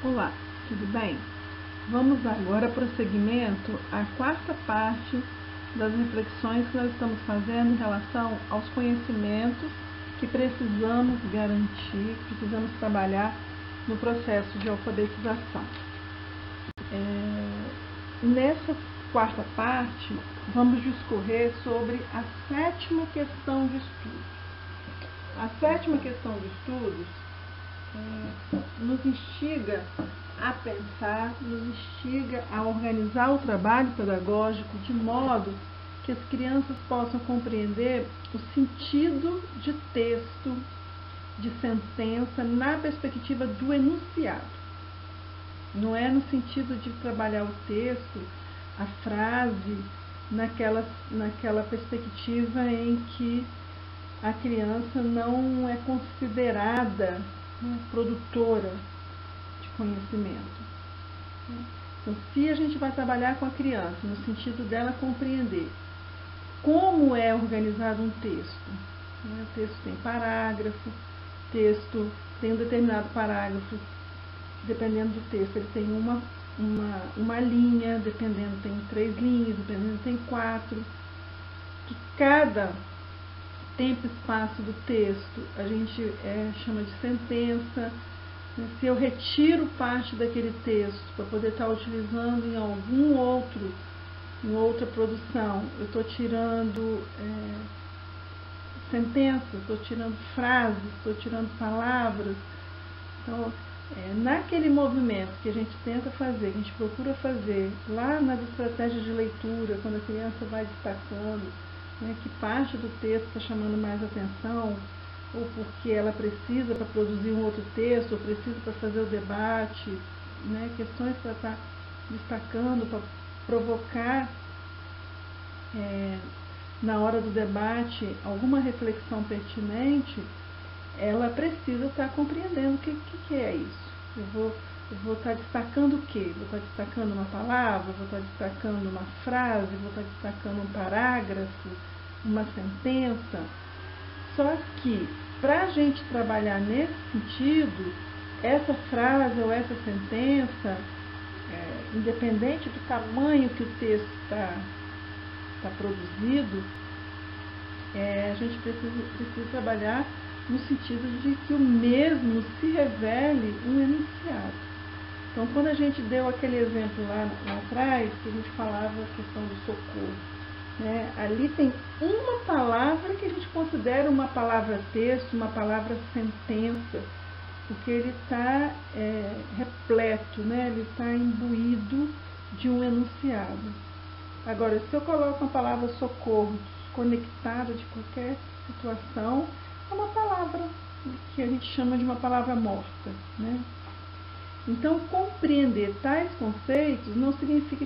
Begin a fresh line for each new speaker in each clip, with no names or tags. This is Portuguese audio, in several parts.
Olá, tudo bem? Vamos agora prosseguimento à quarta parte das reflexões que nós estamos fazendo em relação aos conhecimentos que precisamos garantir, precisamos trabalhar no processo de alfabetização. Nessa quarta parte, vamos discorrer sobre a sétima questão de estudo. A sétima questão de estudos nos instiga a pensar, nos instiga a organizar o trabalho pedagógico de modo que as crianças possam compreender o sentido de texto, de sentença, na perspectiva do enunciado. Não é no sentido de trabalhar o texto, a frase, naquela perspectiva em que a criança não é considerada produtora de conhecimento. Então, se a gente vai trabalhar com a criança no sentido dela compreender como é organizado um texto, o texto tem parágrafo, texto tem um determinado parágrafo, dependendo do texto ele tem uma linha, dependendo tem 3 linhas, dependendo tem 4, que cada tempo e espaço do texto a gente chama de sentença. Se eu retiro parte daquele texto para poder estar utilizando em outra produção, eu estou tirando sentenças, estou tirando frases, estou tirando palavras. Então, naquele movimento que a gente tenta fazer, que a gente procura fazer lá nas estratégias de leitura, quando a criança vai destacando que parte do texto está chamando mais atenção, ou porque ela precisa para produzir um outro texto, ou precisa para fazer o debate, questões para estar destacando, para provocar na hora do debate alguma reflexão pertinente, ela precisa estar compreendendo o que é isso. Eu vou estar destacando o quê? Vou estar destacando uma palavra, vou estar destacando uma frase, vou estar destacando um parágrafo, uma sentença. Só que, para a gente trabalhar nesse sentido, essa frase ou essa sentença, independente do tamanho que o texto está produzido, a gente precisa trabalhar no sentido de que o mesmo se revele um enunciado. Então, quando a gente deu aquele exemplo lá atrás, que a gente falava a questão do socorro, ali tem uma palavra que a gente considera uma palavra texto, uma palavra sentença, porque ele está repleto, ele está imbuído de um enunciado. Agora, se eu coloco uma palavra socorro desconectada de qualquer situação, é uma palavra que a gente chama de uma palavra morta. Então, compreender tais conceitos não significa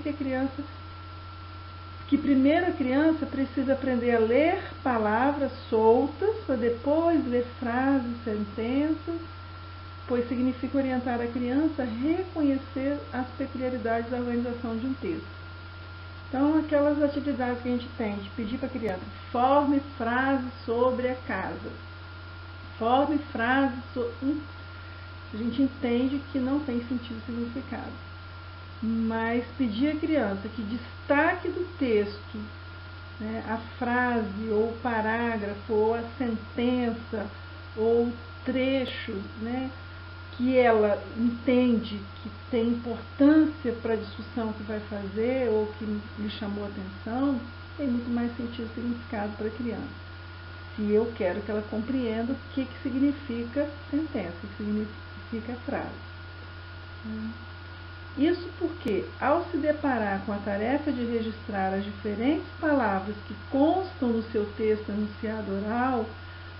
que primeiro a criança precisa aprender a ler palavras soltas, para depois ler frases, sentenças, pois significa orientar a criança a reconhecer as peculiaridades da organização de um texto. Então, aquelas atividades que a gente tem de pedir para a criança, forme frases sobre a casa, forme frases sobre... A gente entende que não tem sentido e significado. Mas pedir à criança que destaque do texto a frase, ou o parágrafo, ou a sentença, ou trechos, que ela entende que tem importância para a discussão que vai fazer, ou que lhe chamou a atenção, tem muito mais sentido e significado para a criança. Se eu quero que ela compreenda o que significa sentença, o que significa frase. Isso porque, ao se deparar com a tarefa de registrar as diferentes palavras que constam no seu texto enunciado oral,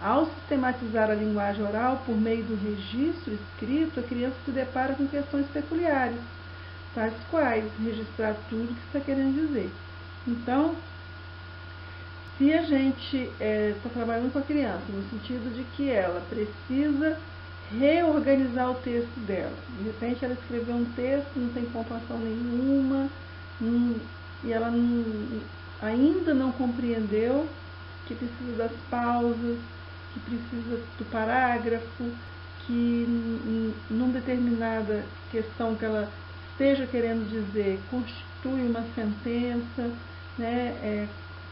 ao sistematizar a linguagem oral por meio do registro escrito, a criança se depara com questões peculiares, tais quais registrar tudo o que está querendo dizer. Então, se a gente está trabalhando com a criança no sentido de que ela precisa reorganizar o texto dela, de repente ela escreveu um texto, não tem pontuação nenhuma, e ela ainda não compreendeu que precisa das pausas, que precisa do parágrafo, que numa determinada questão que ela esteja querendo dizer constitui uma sentença, né,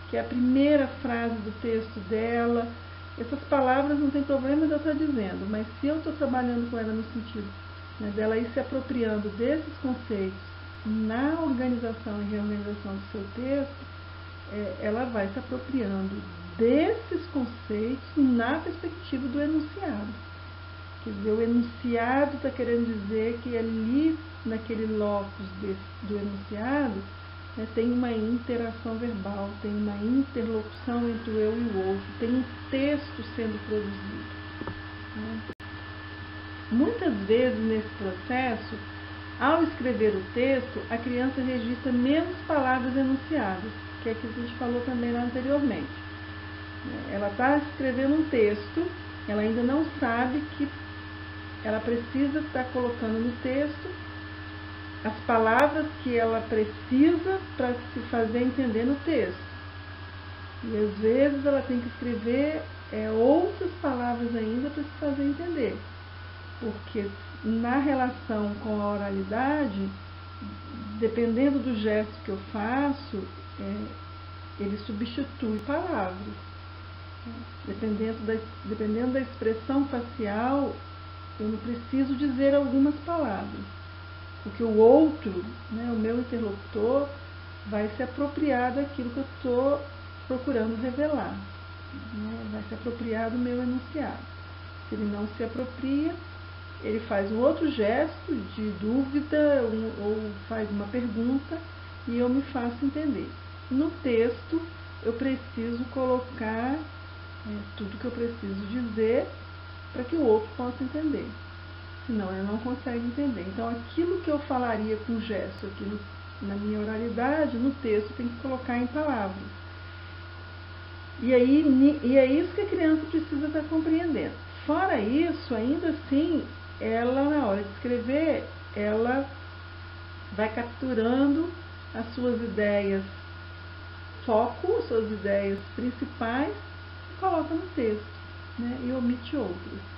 que é a primeira frase do texto dela. Essas palavras não tem problema de eu estar dizendo, mas se eu estou trabalhando com ela no sentido, né, dela ir se apropriando desses conceitos na organização e reorganização do seu texto, ela vai se apropriando desses conceitos na perspectiva do enunciado. Quer dizer, o enunciado está querendo dizer que ali, naquele locus do enunciado, né, tem uma interação verbal, tem uma interlocução entre o eu e o outro, tem um texto sendo produzido. Né? Muitas vezes nesse processo, ao escrever o texto, a criança registra menos palavras enunciadas, que é aquilo que a gente falou também lá anteriormente. Ela está escrevendo um texto, ela ainda não sabe que ela precisa estar colocando no texto as palavras que ela precisa para se fazer entender no texto. E às vezes ela tem que escrever outras palavras ainda para se fazer entender. Porque na relação com a oralidade, dependendo do gesto que eu faço, ele substitui palavras. Dependendo da expressão facial, eu não preciso dizer algumas palavras. Porque o outro, né, o meu interlocutor, vai se apropriar daquilo que eu estou procurando revelar. Né, vai se apropriar do meu enunciado. Se ele não se apropria, ele faz um outro gesto de dúvida ou faz uma pergunta e eu me faço entender. No texto, eu preciso colocar tudo que eu preciso dizer para que o outro possa entender. Senão ele não consegue entender. Então, aquilo que eu falaria com gesto aqui na minha oralidade, no texto, eu tenho que colocar em palavras. E é isso que a criança precisa estar compreendendo. Fora isso, ainda assim, ela, na hora de escrever, ela vai capturando as suas ideias foco, as suas ideias principais, e coloca no texto, né, e omite outras.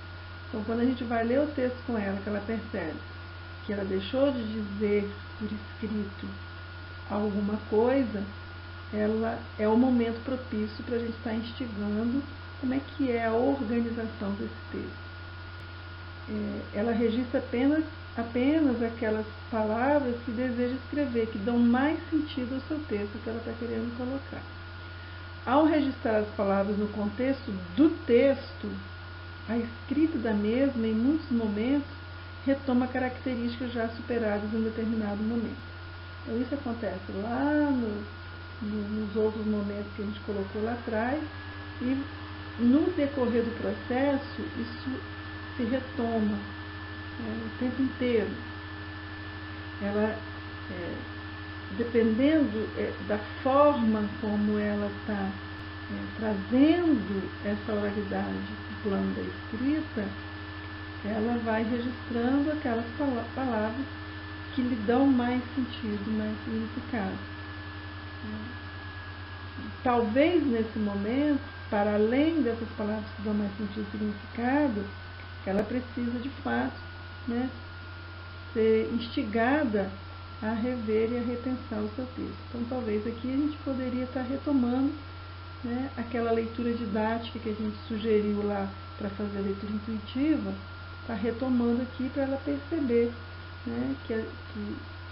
Então, quando a gente vai ler o texto com ela, que ela percebe que ela deixou de dizer por escrito alguma coisa, é o momento propício para a gente estar instigando como é que é a organização desse texto. Ela registra apenas aquelas palavras que deseja escrever, que dão mais sentido ao seu texto que ela está querendo colocar. Ao registrar as palavras no contexto do texto, a escrita da mesma, em muitos momentos, retoma características já superadas em um determinado momento. Então, isso acontece lá nos outros momentos que a gente colocou lá atrás, e no decorrer do processo, isso se retoma o tempo inteiro. Ela, dependendo da forma como ela está trazendo essa oralidade para o plano da escrita, ela vai registrando aquelas palavras que lhe dão mais sentido, mais significado. Talvez nesse momento, para além dessas palavras que dão mais sentido e significado, ela precisa de fato, né, ser instigada a rever e a repensar o seu texto. Então, talvez aqui a gente poderia estar retomando, né, aquela leitura didática que a gente sugeriu lá para fazer a leitura intuitiva, está retomando aqui para ela perceber, né, que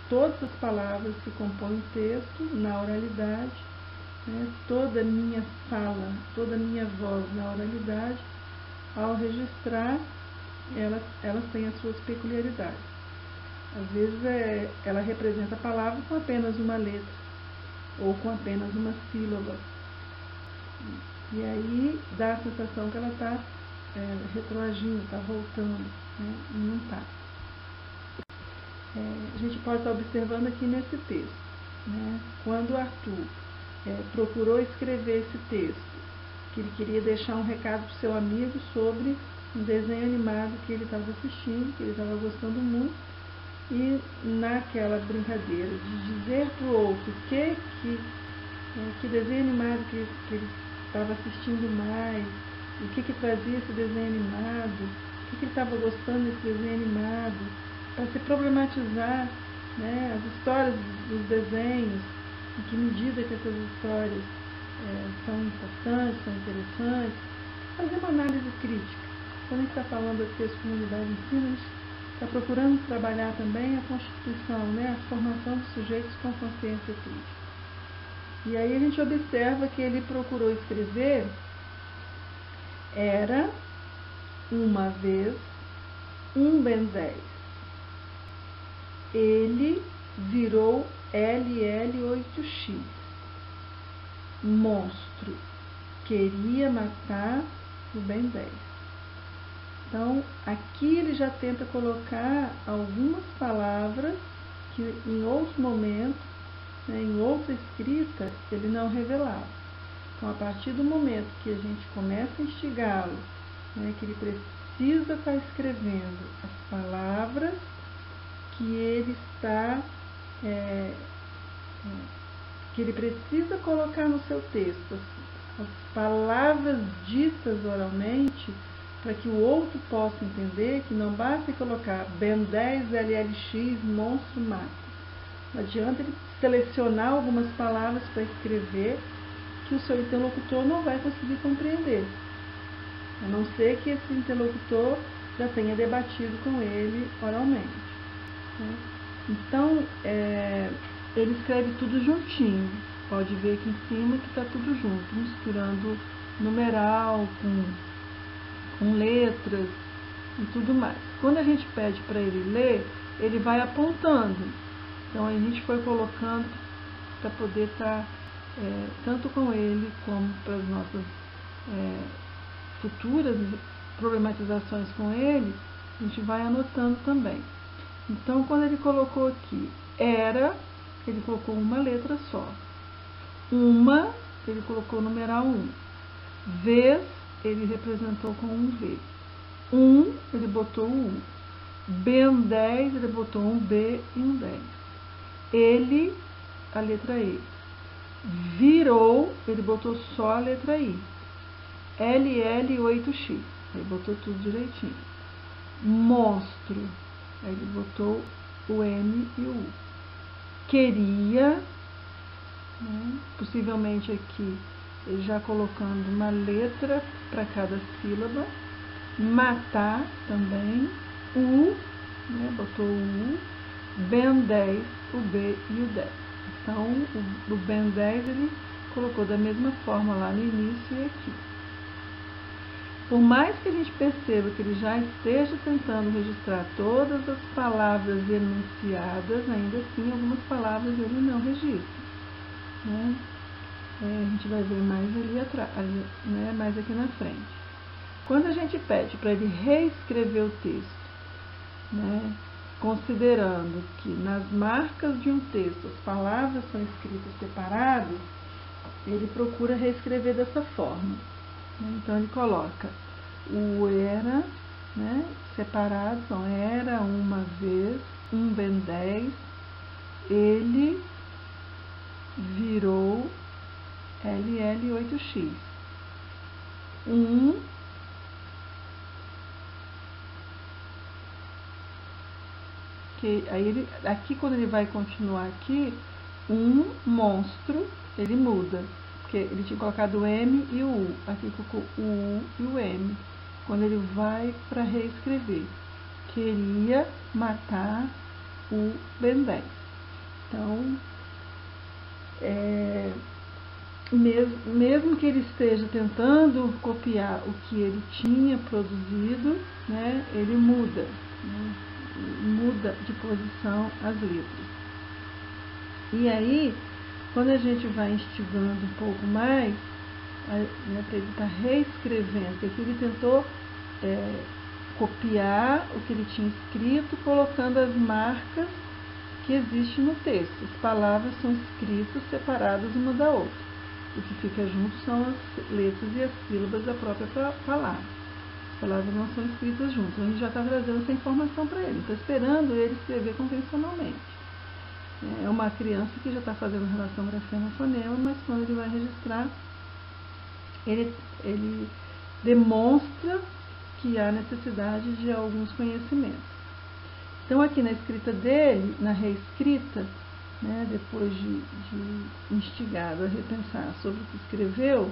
todas as palavras que compõem o texto na oralidade, né, toda a minha fala, toda a minha voz na oralidade, ao registrar, elas têm as suas peculiaridades. Às vezes ela representa a palavra com apenas uma letra, ou com apenas uma sílaba. E aí dá a sensação que ela está retroagindo, está voltando, né, e não está. A gente pode estar observando aqui nesse texto, né, quando o Arthur procurou escrever esse texto, que ele queria deixar um recado para o seu amigo sobre um desenho animado que ele estava assistindo, que ele estava gostando muito, e naquela brincadeira de dizer para o outro que desenho animado que ele estava assistindo mais, o que trazia esse desenho animado, que ele estava gostando desse desenho animado, para se problematizar, né, as histórias dos desenhos, em que medida que essas histórias são importantes, são interessantes, fazer uma análise crítica. Quando a gente está falando do texto Comunidade de Ensino, a gente está procurando trabalhar também a constituição, né, a formação dos sujeitos com consciência crítica. E aí a gente observa que ele procurou escrever: era uma vez um Ben 10. Ele virou LL8X. Monstro queria matar o Ben 10. Então, aqui ele já tenta colocar algumas palavras que em outros momentos, né, em outra escrita, ele não revelava. Então, a partir do momento que a gente começa a instigá-lo, né, que ele precisa estar escrevendo as palavras que ele está, que ele precisa colocar no seu texto, as palavras ditas oralmente, para que o outro possa entender que não basta colocar Ben 10 LLX monstro mata. Não adianta ele selecionar algumas palavras para escrever que o seu interlocutor não vai conseguir compreender, a não ser que esse interlocutor já tenha debatido com ele oralmente, né? Então, ele escreve tudo juntinho. Pode ver aqui em cima que está tudo junto, misturando numeral com letras e tudo mais. Quando a gente pede para ele ler, ele vai apontando. Então, a gente foi colocando para poder estar tanto com ele como para as nossas futuras problematizações com ele, a gente vai anotando também. Então, quando ele colocou aqui era, ele colocou uma letra só. Uma, ele colocou o numeral 1. Vez, ele representou com um V. Ele botou o U. Ben 10, ele botou um B e um 10. Ele, a letra E. Virou, ele botou só a letra I. LL8X, ele botou tudo direitinho. Monstro, aí ele botou o M e o U. Queria, né, possivelmente aqui, ele já colocando uma letra para cada sílaba. Matar também, U, né, botou o U. Ben 10, o B e o 10. Então, o Ben 10 ele colocou da mesma forma lá no início e aqui. Por mais que a gente perceba que ele já esteja tentando registrar todas as palavras enunciadas, ainda assim algumas palavras ele não registra, né? A gente vai ver mais ali atrás, né, mais aqui na frente. Quando a gente pede para ele reescrever o texto, né, considerando que nas marcas de um texto as palavras são escritas separadas, ele procura reescrever dessa forma. Então, ele coloca o era, né, separado, então, era uma vez, um Ben 10, ele virou LL8X. Aí ele, aqui quando ele vai continuar aqui, um monstro, ele muda. Porque ele tinha colocado o M e o U. Aqui colocou o U e o M. Quando ele vai para reescrever. Queria matar o Ben 10. Então, mesmo que ele esteja tentando copiar o que ele tinha produzido, né, ele muda, né, muda de posição as letras. E aí, quando a gente vai instigando um pouco mais, né, para ele estar reescrevendo, porque aqui ele tentou copiar o que ele tinha escrito, colocando as marcas que existem no texto. As palavras são escritas separadas uma da outra. O que fica junto são as letras e as sílabas da própria palavra. As palavras não são escritas juntas. Então, a gente já está trazendo essa informação para ele. Está esperando ele escrever convencionalmente. É uma criança que já está fazendo relação grafema-fonema, mas quando ele vai registrar, ele demonstra que há necessidade de alguns conhecimentos. Então, aqui na escrita dele, na reescrita, né, depois de instigado a repensar sobre o que escreveu,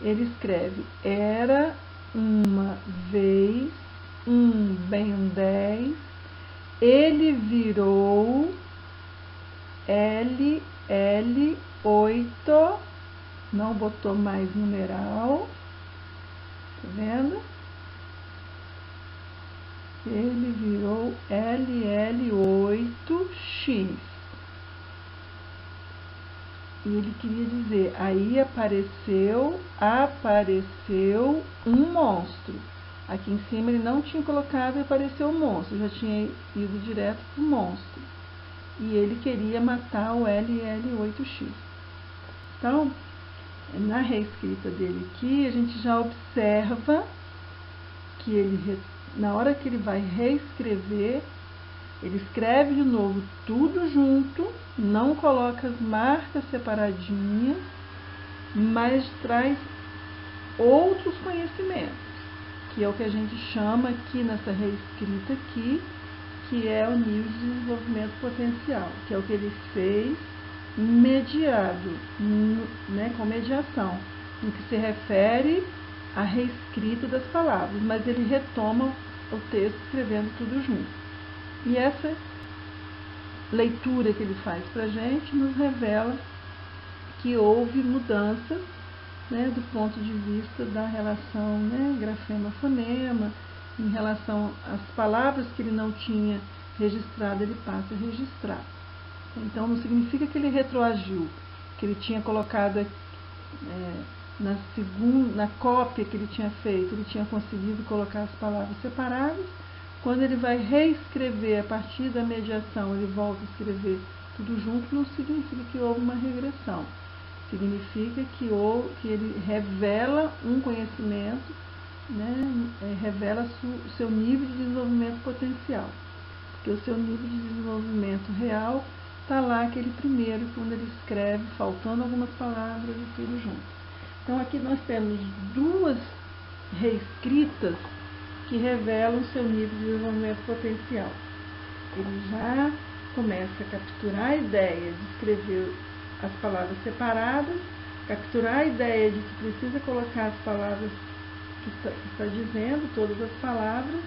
ele escreve: era uma vez um Ben 10, ele virou LL8, não botou mais numeral, tá vendo? Ele virou LL8X. E ele queria dizer, aí apareceu um monstro. Aqui em cima ele não tinha colocado e apareceu o monstro, já tinha ido direto para o monstro. E ele queria matar o LL8X. Então, na reescrita dele aqui, a gente já observa que ele, na hora que ele vai reescrever, ele escreve de novo tudo junto, não coloca as marcas separadinhas, mas traz outros conhecimentos, que é o que a gente chama aqui nessa reescrita aqui, que é o nível de desenvolvimento potencial, que é o que ele fez mediado, né, com mediação, no que se refere à reescrita das palavras, mas ele retoma o texto escrevendo tudo junto. E essa leitura que ele faz para a gente nos revela que houve mudanças, né, do ponto de vista da relação, né, grafema-fonema, em relação às palavras que ele não tinha registrado, ele passa a registrar. Então, não significa que ele retroagiu, que ele tinha colocado na cópia que ele tinha feito, ele tinha conseguido colocar as palavras separadas. Quando ele vai reescrever a partir da mediação, ele volta a escrever tudo junto, não significa que houve uma regressão. Significa que ele revela um conhecimento, né, revela o seu nível de desenvolvimento potencial. Porque o seu nível de desenvolvimento real está lá aquele primeiro, quando ele escreve, faltando algumas palavras e tudo junto. Então, aqui nós temos duas reescritas que revelam o seu nível de desenvolvimento potencial. Ele já começa a capturar a ideia de escrever as palavras separadas, capturar a ideia de que precisa colocar as palavras que está dizendo, todas as palavras,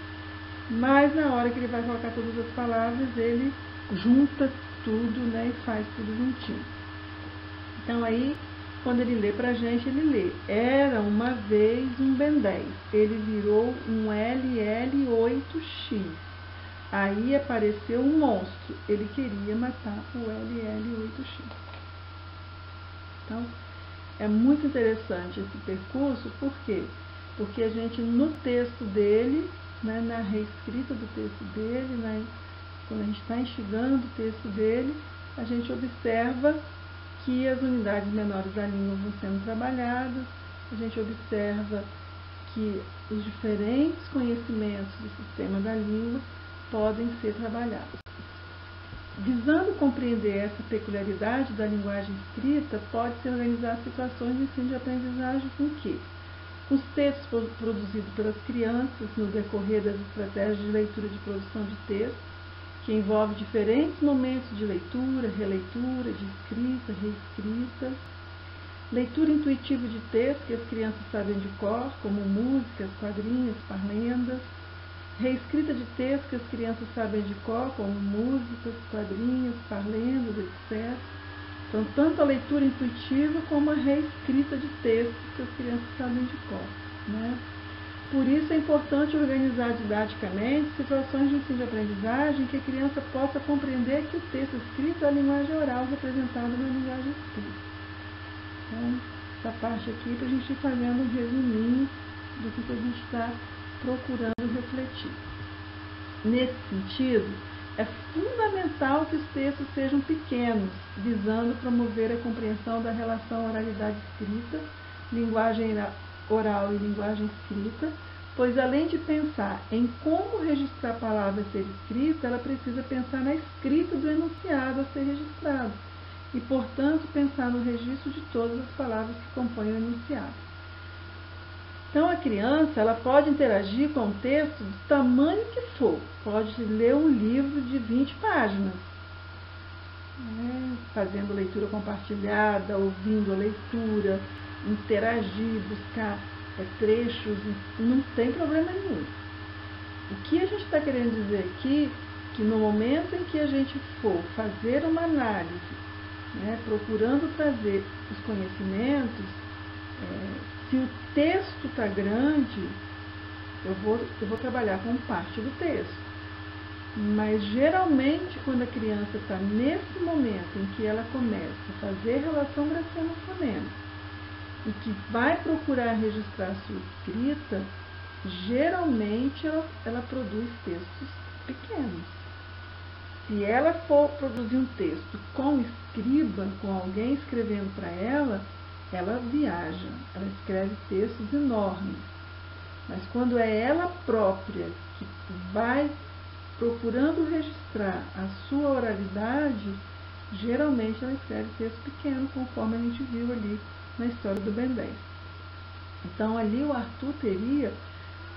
mas na hora que ele vai colocar todas as palavras, ele junta tudo, né, e faz tudo juntinho. Então aí, quando ele lê pra gente, ele lê: era uma vez um Ben 10, ele virou um LL8X. Aí apareceu um monstro, ele queria matar o LL8X. Então, é muito interessante esse percurso, por quê? Porque a gente, no texto dele, né, na reescrita do texto dele, né, quando a gente está instigando o texto dele, a gente observa que as unidades menores da língua vão sendo trabalhadas, a gente observa que os diferentes conhecimentos do sistema da língua podem ser trabalhados. Visando compreender essa peculiaridade da linguagem escrita, pode-se organizar situações de ensino de aprendizagem com que os textos produzidos pelas crianças no decorrer das estratégias de leitura de produção de texto, que envolve diferentes momentos de leitura, releitura, de escrita, reescrita, leitura intuitiva de texto que as crianças sabem de cor, como músicas, quadrinhos, parlendas, reescrita de texto que as crianças sabem de cor, como músicas, quadrinhos, parlendas, etc. Então, tanto a leitura intuitiva como a reescrita de textos que as crianças sabem de cor, né? Por isso é importante organizar didaticamente situações de ensino de aprendizagem que a criança possa compreender que o texto escrito é a linguagem oral representada na linguagem escrita. Então, essa parte aqui para a gente ir fazendo um resuminho do que a gente está procurando refletir. Nesse sentido, é fundamental que os textos sejam pequenos, visando promover a compreensão da relação oralidade-escrita, linguagem oral e linguagem escrita, pois além de pensar em como registrar a palavra a ser escrita, ela precisa pensar na escrita do enunciado a ser registrado e, portanto, pensar no registro de todas as palavras que compõem o enunciado. Então, a criança ela pode interagir com o texto do tamanho que for. Pode ler um livro de 20 páginas, né? Fazendo leitura compartilhada, ouvindo a leitura, interagir, buscar trechos, não tem problema nenhum. O que a gente está querendo dizer aqui, que no momento em que a gente for fazer uma análise, né, procurando trazer os conhecimentos, se o texto está grande, eu vou trabalhar com parte do texto. Mas geralmente quando a criança está nesse momento em que ela começa a fazer relação grafiano-fonema e que vai procurar registrar a sua escrita, geralmente ela produz textos pequenos. Se ela for produzir um texto com escriba, com alguém escrevendo para ela viaja, ela escreve textos enormes. Mas quando é ela própria que vai procurando registrar a sua oralidade, geralmente ela escreve texto pequeno, conforme a gente viu ali na história do Ben 10. Então ali o Arthur teria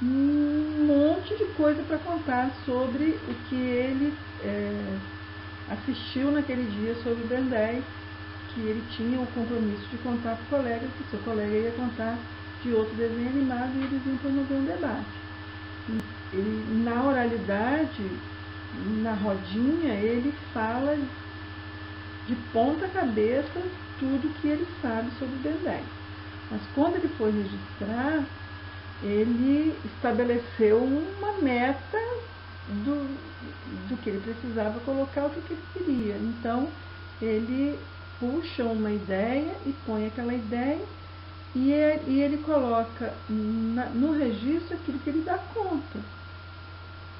um monte de coisa para contar sobre o que ele assistiu naquele dia sobre o Ben 10, que ele tinha o compromisso de contar para o colega, que o seu colega ia contar de outro desenho animado e eles iam promover um debate. Ele, na oralidade, na rodinha, ele fala de ponta cabeça tudo que ele sabe sobre o Ben 10. Mas quando ele foi registrar, ele estabeleceu uma meta do que ele precisava colocar, o que ele queria. Então, ele puxa uma ideia e põe aquela ideia e ele coloca no registro aquilo que ele dá conta,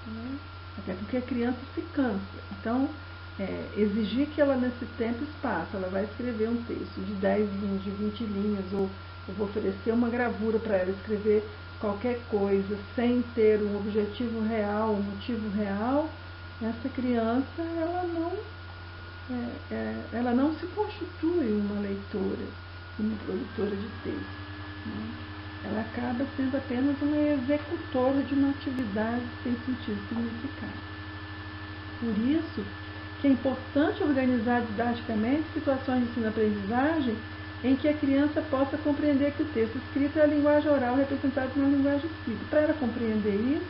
né? Até porque a criança se cansa. Então, exigir que ela nesse tempo e espaço, ela vai escrever um texto de 10 linhas, de 20 linhas, ou eu vou oferecer uma gravura para ela escrever qualquer coisa, sem ter um objetivo real, um motivo real, essa criança, ela não se constitui uma leitora, uma produtora de texto, né? Ela acaba sendo apenas uma executora de uma atividade sem sentido e significado. Por isso que é importante organizar didaticamente situações de ensino-aprendizagem em que a criança possa compreender que o texto escrito é a linguagem oral representada na linguagem escrita. Para ela compreender isso,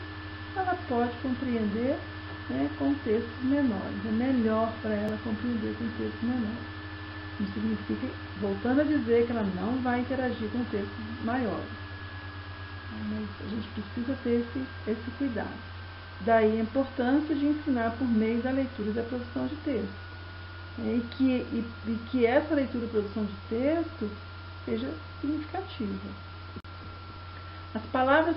ela pode compreender, né, com textos menores. É melhor para ela compreender com textos menores. Não significa, voltando a dizer, que ela não vai interagir com textos maiores. Mas a gente precisa ter esse cuidado. Daí a importância de ensinar por meio da leitura e da produção de texto. E que essa leitura e produção de texto seja significativa. As palavras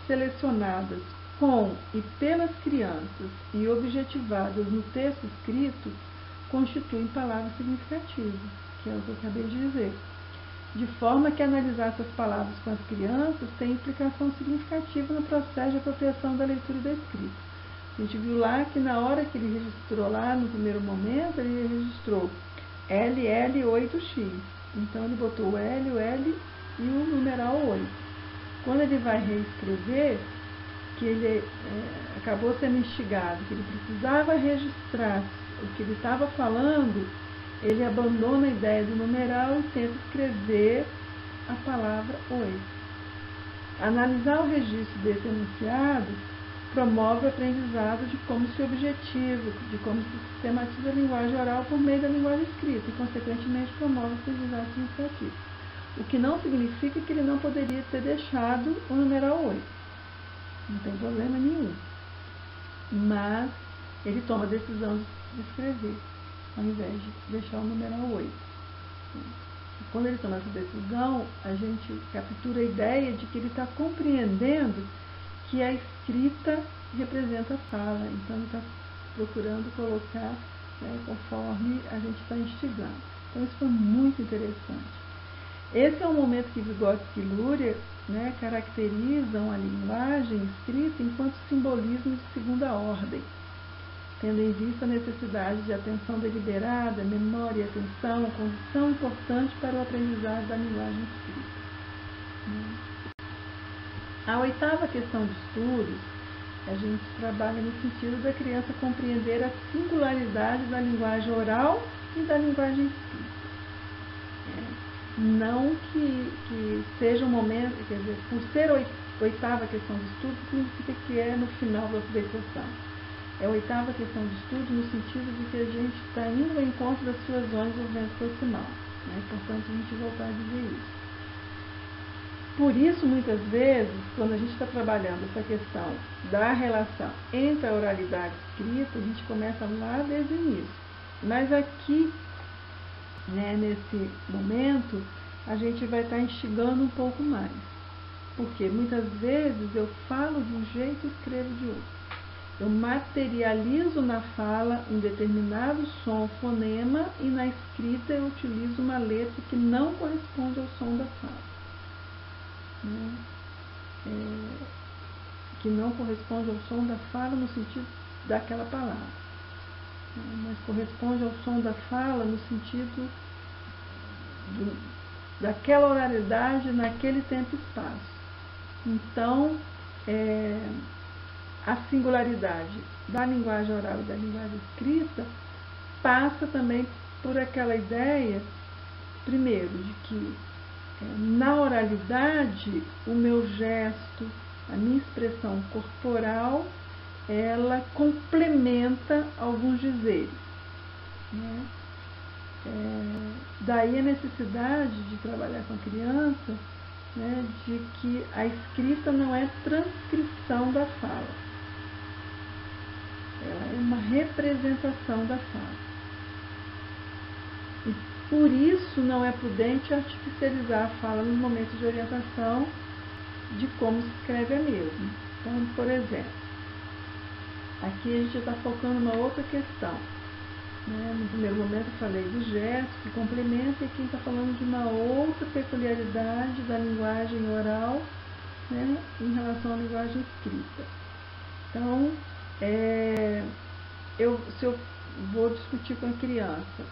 selecionadas com e pelas crianças e objetivadas no texto escrito constituem palavras significativas, que é o que eu acabei de dizer. De forma que analisar essas palavras com as crianças tem implicação significativa no processo de apropriação da leitura e da escrita. A gente viu lá que na hora que ele registrou lá, no primeiro momento, ele registrou LL8X. Então ele botou o L, o L e o numeral 8. Quando ele vai reescrever, que ele acabou sendo instigado, que ele precisava registrar o que ele estava falando, ele abandona a ideia do numeral e tenta escrever a palavra 8. Analisar o registro desse enunciado promove o aprendizado de como se objetiva, de como se sistematiza a linguagem oral por meio da linguagem escrita e, consequentemente, promove o aprendizado significativo. O que não significa que ele não poderia ter deixado o numeral 8. Não tem problema nenhum. Mas ele toma a decisão de escrever, ao invés de deixar o numeral 8. E quando ele toma essa decisão, a gente captura a ideia de que ele está compreendendo que a escrita representa a fala. Então, ele está procurando colocar, né, conforme a gente está instigando. Então, isso foi muito interessante. Esse é o momento que Vygotsky e Luria, né, caracterizam a linguagem escrita enquanto simbolismo de segunda ordem, tendo em vista a necessidade de atenção deliberada, memória e atenção, condição importante para o aprendizado da linguagem escrita. A oitava questão de estudos, a gente trabalha no sentido da criança compreender a singularidade da linguagem oral e da linguagem escrita. Não que seja um momento, quer dizer, por ser oitava questão de estudo, significa que é no final da alfabetização. É a oitava questão de estudo no sentido de que a gente está indo ao encontro das suas zonas do movimento proximal. É importante a gente voltar a dizer isso. Por isso, muitas vezes, quando a gente está trabalhando essa questão da relação entre a oralidade e a escrita, a gente começa lá desde o início. Mas aqui, né, nesse momento, a gente vai estar instigando um pouco mais. Porque muitas vezes eu falo de um jeito e escrevo de outro. Eu materializo na fala um determinado som, fonema, e na escrita eu utilizo uma letra que não corresponde ao som da fala. Né? Que não corresponde ao som da fala no sentido daquela palavra, mas corresponde ao som da fala no sentido daquela oralidade naquele tempo e espaço. Então, a singularidade da linguagem oral e da linguagem escrita passa também por aquela ideia, primeiro, de que na oralidade o meu gesto, a minha expressão corporal, ela complementa alguns dizeres. Né? Daí a necessidade de trabalhar com a criança, né, de que a escrita não é transcrição da fala. Ela é uma representação da fala. E por isso não é prudente artificializar a fala nos momentos de orientação de como se escreve a mesma. Então, por exemplo, aqui a gente está focando numa outra questão. Né? No primeiro momento eu falei do gesto, que complementa, e aqui está falando de uma outra peculiaridade da linguagem oral, né, em relação à linguagem escrita. Então, se eu vou discutir com a criança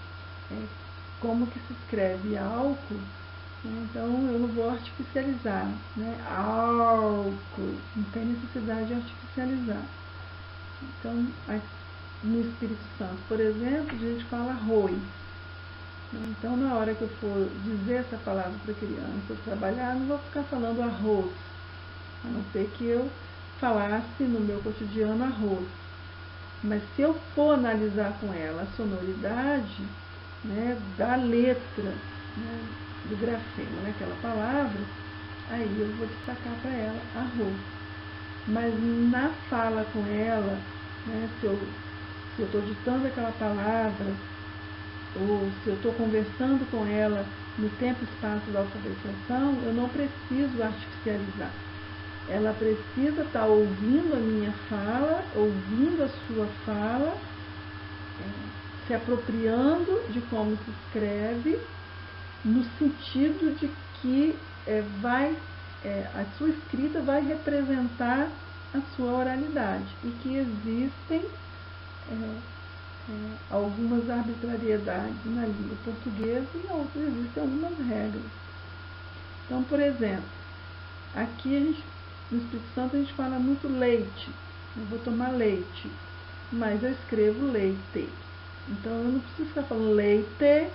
como que se escreve álcool, né, então eu não vou artificializar, né, álcool, não tem necessidade de artificializar. Então, no Espírito Santo, por exemplo, a gente fala arroz. Então, na hora que eu for dizer essa palavra para a criança trabalhar, não vou ficar falando arroz, a não ser que eu falasse no meu cotidiano arroz. Mas se eu for analisar com ela a sonoridade, né, da letra, né, do grafema naquela palavra, aí eu vou destacar para ela arroz. Mas na fala com ela, né, se eu estou ditando aquela palavra, ou se eu estou conversando com ela no tempo e espaço da alfabetização, eu não preciso artificializar. Ela precisa estar ouvindo a minha fala, ouvindo a sua fala, se apropriando de como se escreve, no sentido de que a sua escrita vai representar a sua oralidade, e que existem algumas arbitrariedades na língua portuguesa e outras existem algumas regras. Então, por exemplo, aqui no Espírito Santo a gente fala muito leite. Eu vou tomar leite, mas eu escrevo leite. Então eu não preciso ficar falando leite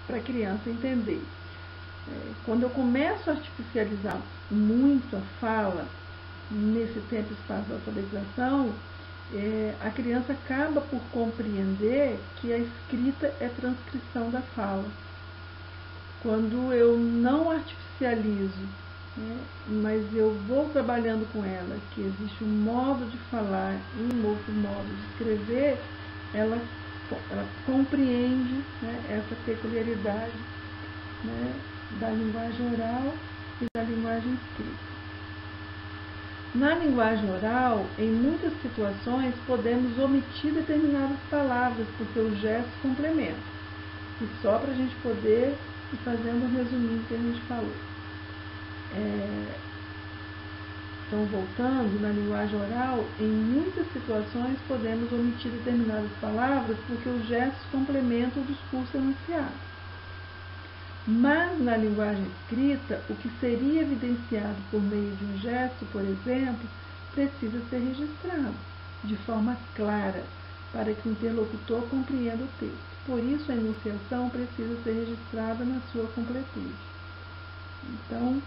para a criança entender. Quando eu começo a artificializar muito a fala nesse tempo e espaço da alfabetização, a criança acaba por compreender que a escrita é transcrição da fala. Quando eu não artificializo, né, mas eu vou trabalhando com ela, que existe um modo de falar e um outro modo de escrever, ela compreende, né, essa peculiaridade, né, da linguagem oral e da linguagem escrita. Na linguagem oral, em muitas situações, podemos omitir determinadas palavras, porque os gestos complementam. E só para a gente poder ir fazendo um resuminho que a gente falou. Então, voltando, na linguagem oral, em muitas situações podemos omitir determinadas palavras, porque os gestos complementam o discurso enunciado. Mas na linguagem escrita, o que seria evidenciado por meio de um gesto, por exemplo, precisa ser registrado de forma clara, para que o interlocutor compreenda o texto. Por isso, a enunciação precisa ser registrada na sua completude. Então,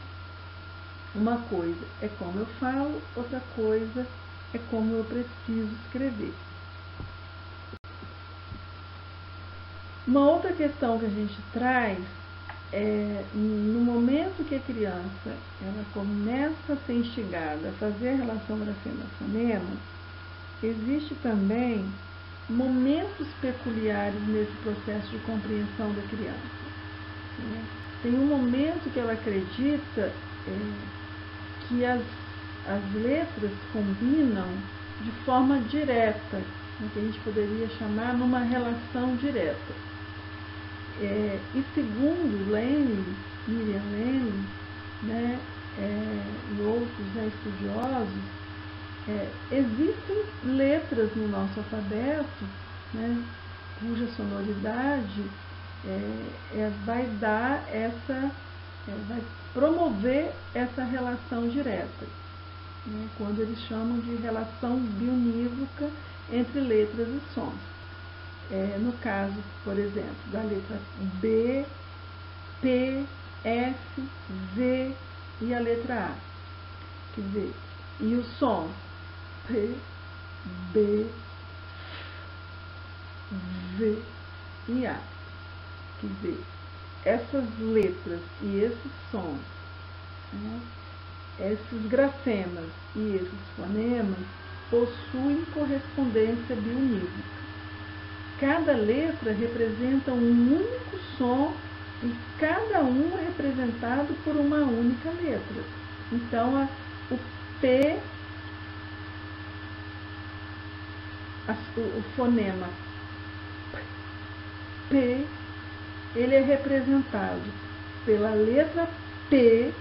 uma coisa é como eu falo, outra coisa é como eu preciso escrever. Uma outra questão que a gente traz é, no momento que a criança ela começa a ser instigada a fazer a relação grafema-fonema, existe também momentos peculiares nesse processo de compreensão da criança. Tem um momento que ela acredita que as letras combinam de forma direta, que a gente poderia chamar numa relação direta. E segundo Miriam Leme, né, e outros estudiosos, existem letras no nosso alfabeto, né, cuja sonoridade vai dar vai promover essa relação direta, né, quando eles chamam de relação bionívoca entre letras e sons. No caso, por exemplo, da letra B, P, F, V e a letra A. Quer dizer, e os sons P, B, V e A. Quer dizer, essas letras e esses sons, né, esses grafemas e esses fonemas possuem correspondência bionívoca. Cada letra representa um único som e cada um é representado por uma única letra. Então, o P, o fonema P, ele é representado pela letra P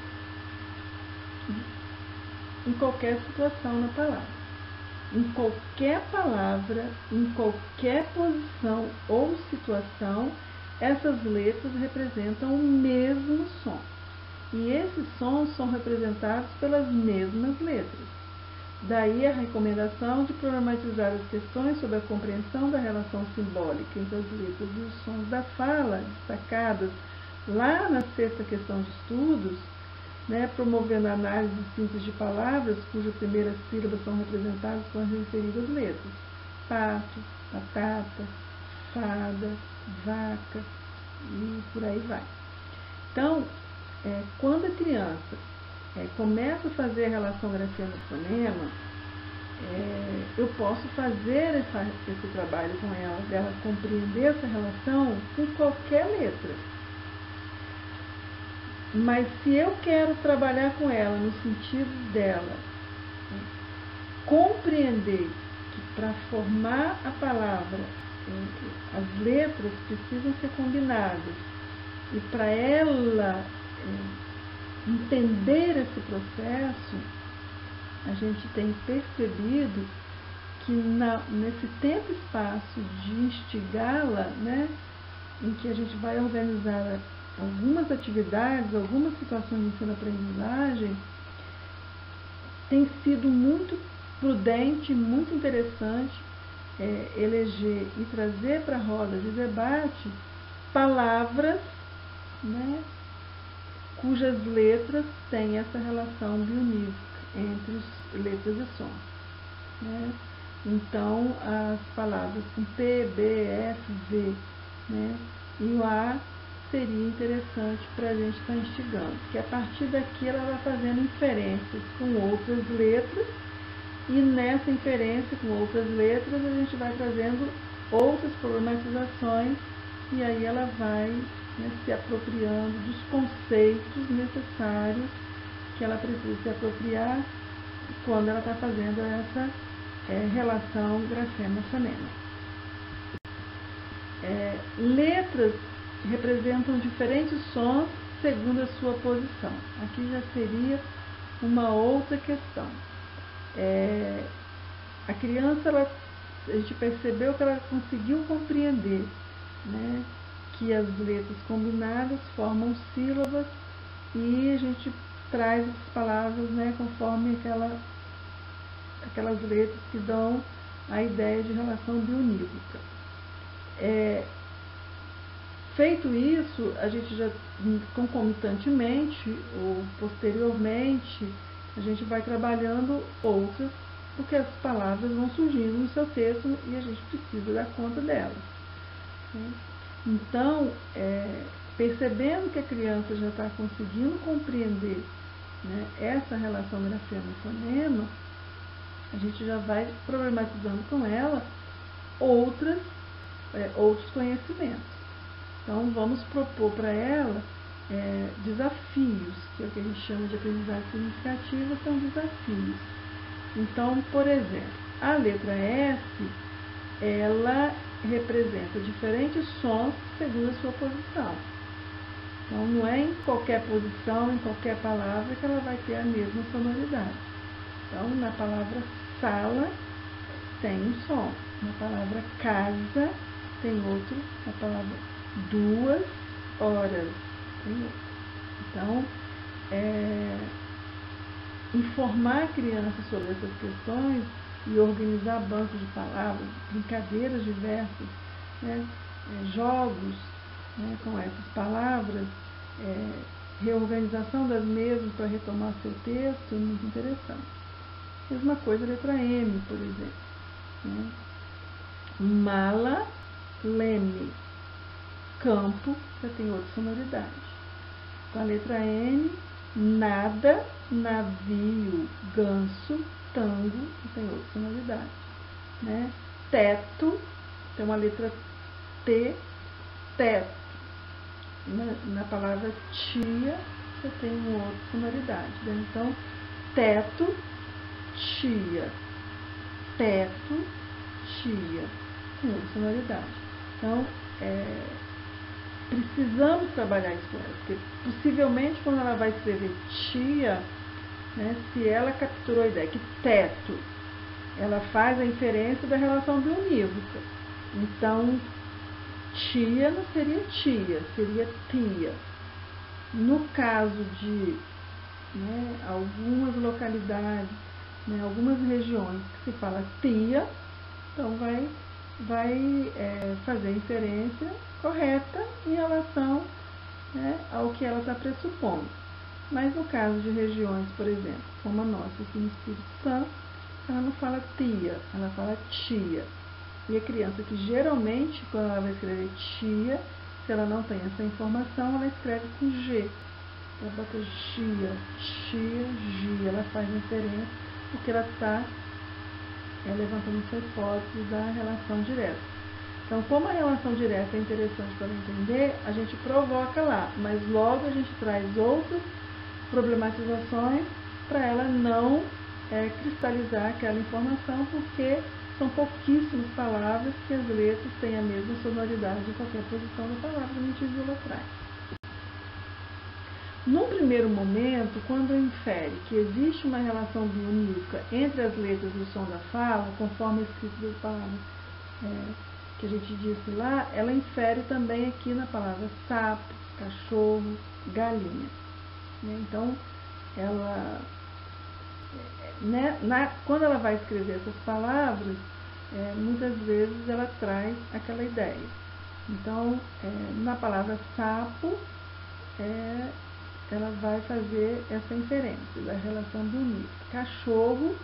em qualquer situação na palavra. Em qualquer palavra, em qualquer posição ou situação, essas letras representam o mesmo som. E esses sons são representados pelas mesmas letras. Daí a recomendação de problematizar as questões sobre a compreensão da relação simbólica entre as letras e os sons da fala, destacadas lá na sexta questão de estudos, né, promovendo a análise simples de palavras cujas primeiras sílabas são representadas com as referidas letras. Pato, batata, fada, vaca e por aí vai. Então, quando a criança começa a fazer a relação grafema-fonema, eu posso fazer esse trabalho com ela, dela compreender essa relação com qualquer letra. Mas se eu quero trabalhar com ela no sentido dela compreender que para formar a palavra as letras precisam ser combinadas e para ela entender esse processo, a gente tem percebido que nesse tempo e espaço de instigá-la, né, em que a gente vai organizar algumas atividades, algumas situações de ensino-aprendizagem, tem sido muito prudente, muito interessante eleger e trazer para a roda de debate palavras, né, cujas letras têm essa relação bionívoca entre letras e sons, né? Então, as palavras com P, B, F, V, né, e o A seria interessante para a gente estar instigando, porque a partir daqui ela vai fazendo inferências com outras letras, e nessa inferência com outras letras a gente vai trazendo outras problematizações, e aí ela vai, né, se apropriando dos conceitos necessários que ela precisa se apropriar quando ela está fazendo essa relação grafema-fonema. Letras representam diferentes sons segundo a sua posição. Aqui já seria uma outra questão. A criança, a gente percebeu que ela conseguiu compreender, né, que as letras combinadas formam sílabas e a gente traz as palavras, né, conforme aquelas letras que dão a ideia de relação bionívoca. Feito isso, a gente já concomitantemente ou posteriormente, a gente vai trabalhando outras, porque as palavras vão surgindo no seu texto e a gente precisa dar conta delas. Então, percebendo que a criança já está conseguindo compreender, né, essa relação grafema-fonema, a gente já vai problematizando com ela outros conhecimentos. Então, vamos propor para ela desafios, que é o que a gente chama de aprendizagem significativa, são desafios. Então, por exemplo, a letra S, ela representa diferentes sons segundo a sua posição. Então, não é em qualquer posição, em qualquer palavra, que ela vai ter a mesma sonoridade. Então, na palavra sala, tem um som. Na palavra casa, tem outro. Na palavra 2 horas, tem outro. Então, informar a criança sobre essas questões e organizar bancos de palavras, brincadeiras diversas, né, jogos, né, com essas palavras, reorganização das mesmas para retomar seu texto, é muito interessante. Mesma coisa a letra M, por exemplo. Né? Mala, leme, campo, já tem outra sonoridade. Com a letra N, nada, navio, ganso, tango, tem outra sonoridade. Né? Teto, tem uma letra T, teto. Na palavra tia, você tem uma outra sonoridade. Né? Então, teto, tia. Teto, tia. Tem outra sonoridade. Então, precisamos trabalhar isso com ela, porque possivelmente quando ela vai escrever tia, né, se ela capturou a ideia que teto, ela faz a inferência da relação bionívoca. Então, tia não seria tia, seria tia. No caso de, né, algumas localidades, né, algumas regiões que se fala tia, então vai fazer a inferência correta em relação, né, ao que ela está pressupondo. Mas no caso de regiões, por exemplo, como a nossa aqui no Espírito Santo, ela não fala tia, ela fala tia. E a criança que geralmente, quando ela vai escrever tia, se ela não tem essa informação, ela escreve com G. Ela bota tia, G, ela faz inferência, porque ela está levantando essa hipótese da relação direta. Então, como a relação direta é interessante para ela entender, a gente provoca lá, mas logo a gente traz outras problematizações para ela não cristalizar aquela informação, porque são pouquíssimas palavras que as letras têm a mesma sonoridade em qualquer posição da palavra, a gente viu lá atrás. Num primeiro momento, quando infere que existe uma relação bionívoca entre as letras do som da fala, conforme a escrita das palavras que a gente disse lá, ela infere também aqui na palavra sapo, cachorro, galinha. Então, ela, quando ela vai escrever essas palavras, muitas vezes ela traz aquela ideia. Então, na palavra sapo, ela vai fazer essa inferência da relação bionívoca. Cachorro,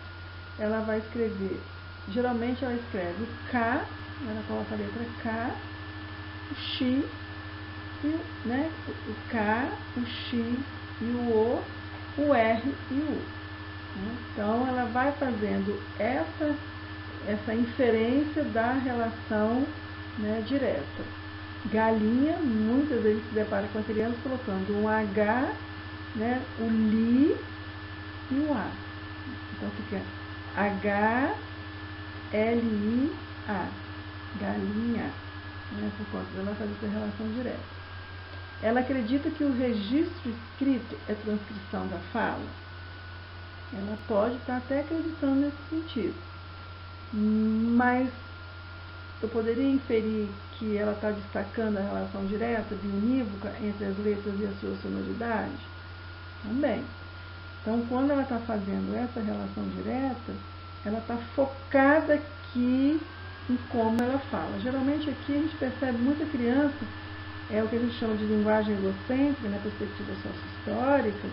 ela vai escrever, geralmente ela escreve o K, ela coloca a letra K, o X, né, o K, o X e o R e o U. Então, ela vai fazendo essa inferência da relação, né, direta. Galinha, muitas vezes se depara com a criança colocando um H, né, o li e o A. Então, fica H-L-I-A, galinha, né, por conta dela fazer essa relação direta. Ela acredita que o registro escrito é transcrição da fala. Ela pode estar até acreditando nesse sentido, mas eu poderia inferir que ela está destacando a relação direta, biunívoca, entre as letras e a sua sonoridade? Também. Então, quando ela está fazendo essa relação direta, ela está focada aqui em como ela fala. Geralmente aqui a gente percebe muita criança, é o que a gente chama de linguagem egocêntrica, na perspectiva sócio-histórica,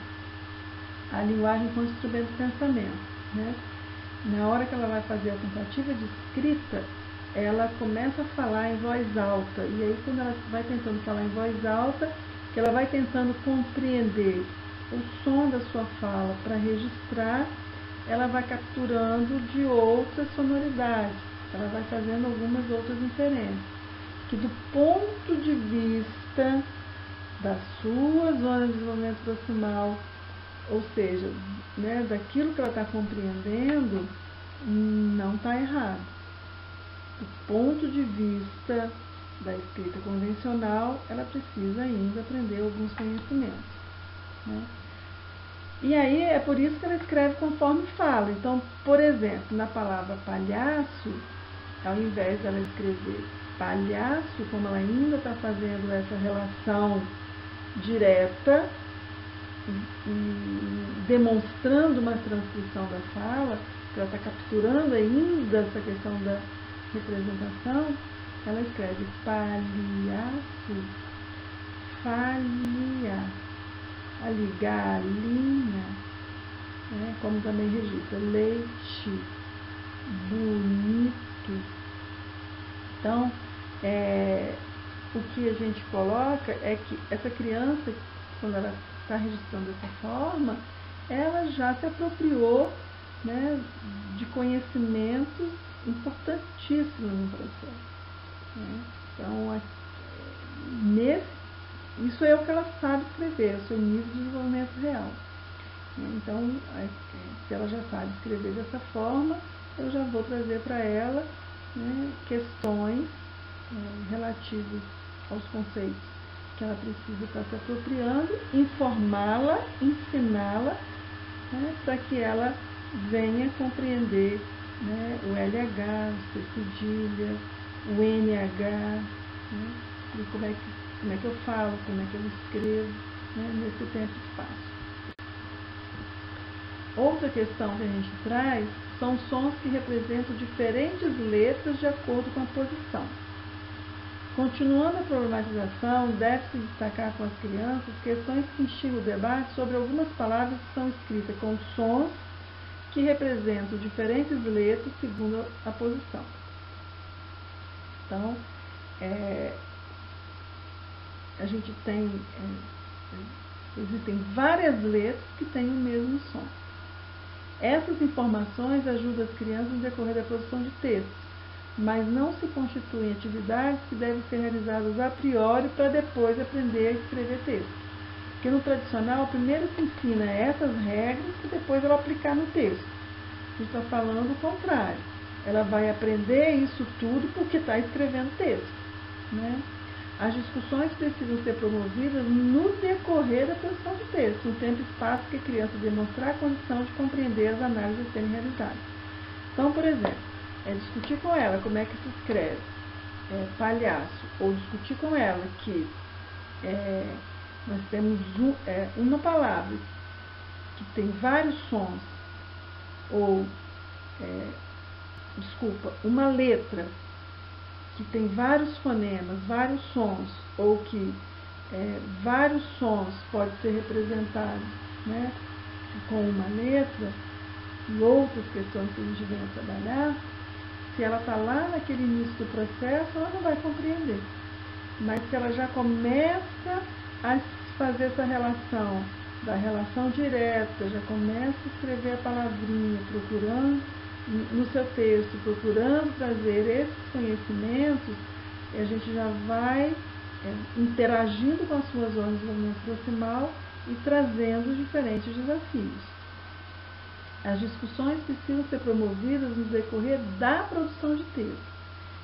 a linguagem como instrumento de pensamento, né? Na hora que ela vai fazer a tentativa de escrita, ela começa a falar em voz alta, e aí quando ela vai tentando falar em voz alta, que ela vai tentando compreender o som da sua fala para registrar, ela vai capturando de outras sonoridades, ela vai fazendo algumas outras inferências, que do ponto de vista da sua zona de desenvolvimento proximal, ou seja, né, daquilo que ela está compreendendo, não está errado. Do ponto de vista da escrita convencional, ela precisa ainda aprender alguns conhecimentos, né? E aí é por isso que ela escreve conforme fala. Então, por exemplo, na palavra palhaço, ao invés dela escrever palhaço, como ela ainda está fazendo essa relação direta e demonstrando uma transcrição da fala, que ela está capturando ainda essa questão da representação, ela escreve palhaço, falha, ali galinha, né, como também registra leite, bonito. Então, o que a gente coloca é que essa criança, quando ela está registrando dessa forma, ela já se apropriou, né, de conhecimentos importantíssimos no processo, né? Então, isso é o que ela sabe escrever, é o seu nível de desenvolvimento real, né? Então, se ela já sabe escrever dessa forma, eu já vou trazer para ela, né, questões relativas aos conceitos que ela precisa estar se apropriando, informá-la, ensiná-la, né, para que ela venha compreender, né, o LH, o C cedilha, o NH, né, e como é que eu falo, como é que eu escrevo, né, nesse tempo e espaço. Outra questão que a gente traz são sons que representam diferentes letras de acordo com a posição. Continuando a problematização, deve-se destacar com as crianças questões que instigam o debate sobre algumas palavras que são escritas com sons que representam diferentes letras segundo a posição. Então, a gente tem, existem várias letras que têm o mesmo som. Essas informações ajudam as crianças no decorrer da produção de textos, mas não se constituem atividades que devem ser realizadas a priori para depois aprender a escrever texto. Porque no tradicional, primeiro se ensina essas regras e depois ela aplicar no texto. A gente está falando o contrário. Ela vai aprender isso tudo porque está escrevendo texto, né? As discussões precisam ser promovidas no decorrer da produção de texto, no tempo e espaço que a criança demonstrar a condição de compreender as análises a serem realizadas. Então, por exemplo, discutir com ela como é que se escreve palhaço, ou discutir com ela que nós temos uma palavra que tem vários sons, ou, uma letra que tem vários fonemas, vários sons, ou que vários sons podem ser representados, né, com uma letra, e outras questões que a gente vem a trabalhar, se ela está lá naquele início do processo, ela não vai compreender. Mas se ela já começa a fazer essa relação, da relação direta, já começa a escrever a palavrinha, procurando no seu texto, procurando trazer esses conhecimentos, a gente já vai interagindo com as suas zonas de desenvolvimento proximal e trazendo diferentes desafios. As discussões precisam ser promovidas no decorrer da produção de texto.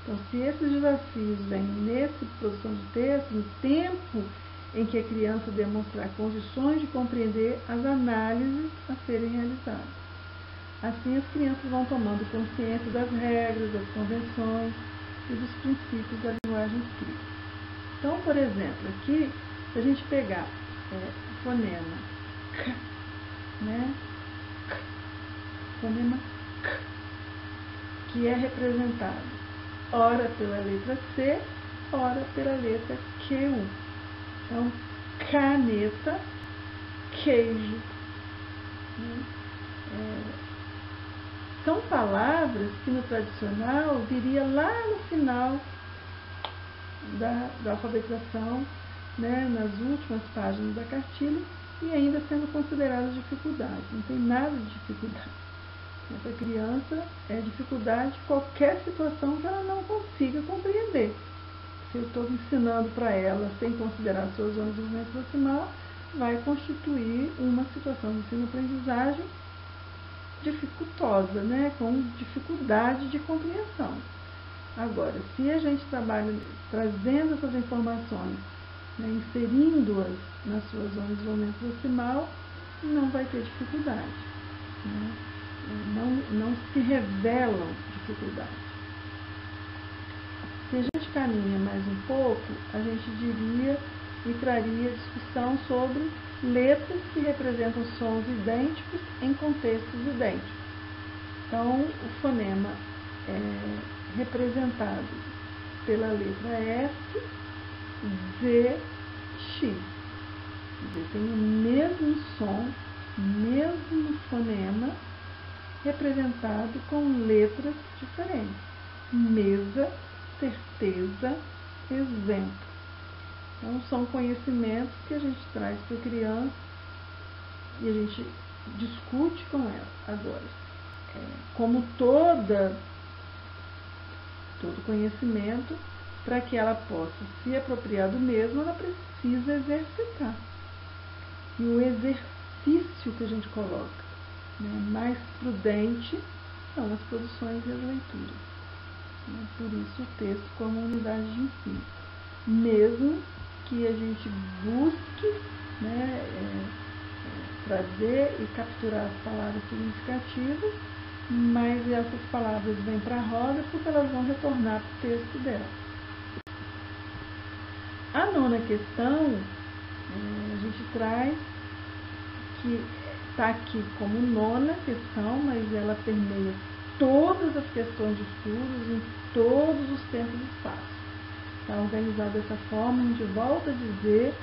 Então, se esses desafios vêm nessa produção de texto, no tempo em que a criança demonstrar condições de compreender as análises a serem realizadas. Assim, as crianças vão tomando consciência das regras, das convenções, e dos princípios da linguagem escrita. Então, por exemplo, aqui, se a gente pegar o fonema K, né? K, fonema K, que é representado ora pela letra C, ora pela letra QU. Então, caneta, queijo. Né? São palavras que no tradicional viria lá no final da alfabetização, né, nas últimas páginas da cartilha, e ainda sendo consideradas dificuldade. Não tem nada de dificuldade. Essa criança é dificuldade qualquer situação que ela não consiga compreender. Se eu estou ensinando para ela sem considerar suas zonas de desenvolvimento proximal, vai constituir uma situação de ensino-aprendizagem dificultosa, né? Com dificuldade de compreensão. Agora, se a gente trabalha trazendo essas informações, né, inserindo-as na sua zona de desenvolvimento proximal, não vai ter dificuldade. Né? Não se revelam dificuldades. Se a gente caminha mais um pouco, a gente diria e traria discussão sobre letras que representam sons idênticos em contextos idênticos. Então, o fonema é representado pela letra S, Z, X. Tem o mesmo som, mesmo fonema, representado com letras diferentes. Mesa, certeza, exemplo. Então, são conhecimentos que a gente traz para a criança e a gente discute com ela. Agora, como todo conhecimento, para que ela possa se apropriar do mesmo, ela precisa exercitar. E o exercício que a gente coloca, né, mais prudente, são as produções e as leituras. Né? Por isso o texto como unidade de ensino. Mesmo que a gente busque, né, trazer e capturar as palavras significativas, mas essas palavras vêm para a roda porque elas vão retornar para o texto dela. A nona questão, a gente traz, que está aqui como nona questão, mas ela permeia todas as questões de estudos em todos os tempos e espaços. Está organizado dessa forma, a gente volta a dizer,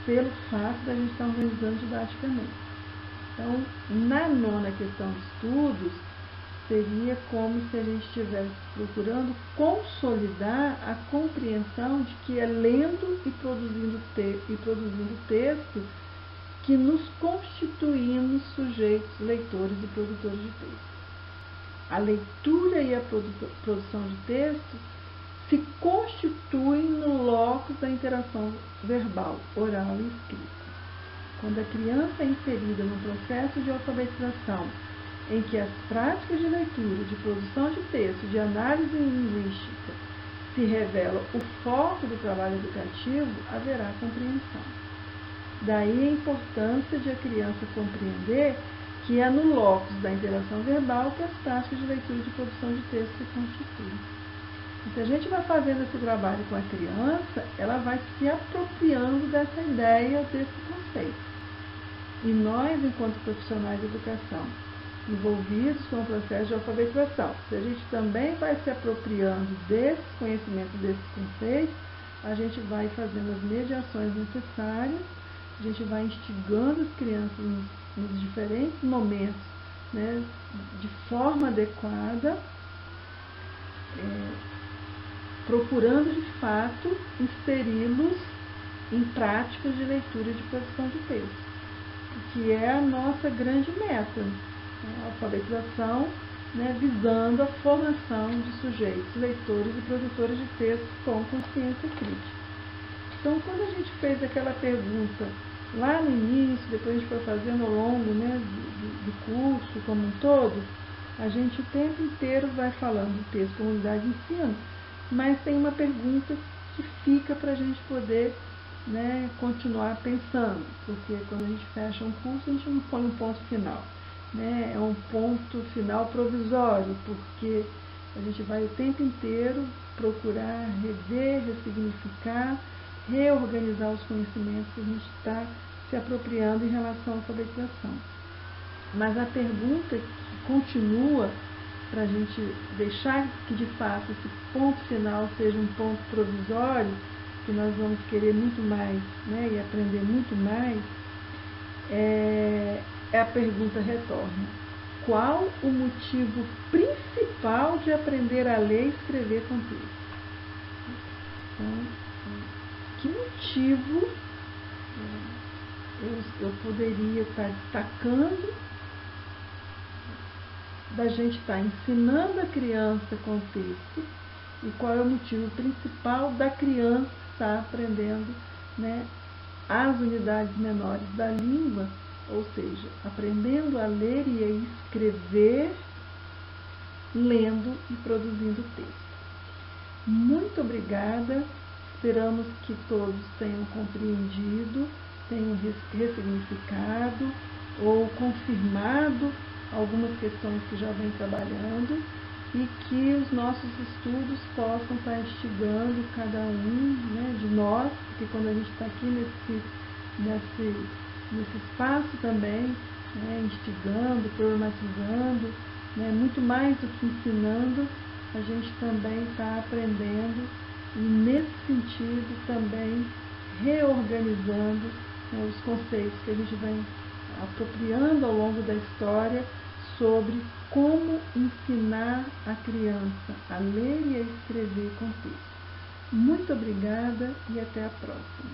pelo fato da gente estar organizando didaticamente. Então, na nona questão de estudos, seria como se a gente estivesse procurando consolidar a compreensão de que é lendo e produzindo texto que nos constituímos sujeitos, leitores e produtores de texto. A leitura e a produção de texto se constituem no locus da interação verbal, oral e escrita. Quando a criança é inserida num processo de alfabetização em que as práticas de leitura, de produção de texto, de análise linguística se revelam o foco do trabalho educativo, haverá compreensão. Daí a importância de a criança compreender que é no locus da interação verbal que as práticas de leitura e de produção de texto se constituem. E se a gente vai fazendo esse trabalho com a criança, ela vai se apropriando dessa ideia, desse conceito. E nós, enquanto profissionais de educação, envolvidos com o processo de alfabetização, se a gente também vai se apropriando desses conhecimentos, desses conceitos, a gente vai fazendo as mediações necessárias, a gente vai instigando as crianças nos diferentes momentos, né, de forma adequada, procurando de fato inseri-los em práticas de leitura e de produção de texto, que é a nossa grande meta, a alfabetização, né, visando a formação de sujeitos, leitores e produtores de texto com consciência crítica. Então, quando a gente fez aquela pergunta lá no início, depois a gente foi fazendo ao longo, né, do curso como um todo, a gente o tempo inteiro vai falando do texto como unidade de ensino, mas tem uma pergunta que fica para a gente poder, né, continuar pensando, porque quando a gente fecha um curso, a gente não põe um ponto final, né, é um ponto final provisório, porque A gente vai o tempo inteiro procurar rever, ressignificar, reorganizar os conhecimentos que a gente está se apropriando em relação à alfabetização. Mas a pergunta que continua, para a gente deixar que de fato esse ponto final seja um ponto provisório, que nós vamos querer muito mais, né, e aprender muito mais, a pergunta retorna: qual o motivo principal de aprender a ler e escrever com texto? Então, que motivo eu poderia estar destacando da gente estar ensinando a criança com texto, e qual é o motivo principal da criança estar aprendendo, né, as unidades menores da língua, ou seja, aprendendo a ler e a escrever, lendo e produzindo texto. Muito obrigada, esperamos que todos tenham compreendido, tenham ressignificado ou confirmado algumas questões que já vem trabalhando, e que os nossos estudos possam estar instigando cada um, né, de nós, porque quando a gente está aqui nesse espaço também, né, instigando, problematizando, né, muito mais do que ensinando, a gente também está aprendendo e, nesse sentido, também reorganizando, né, os conceitos que a gente vem apropriando ao longo da história sobre como ensinar a criança a ler e a escrever com texto. Muito obrigada e até a próxima.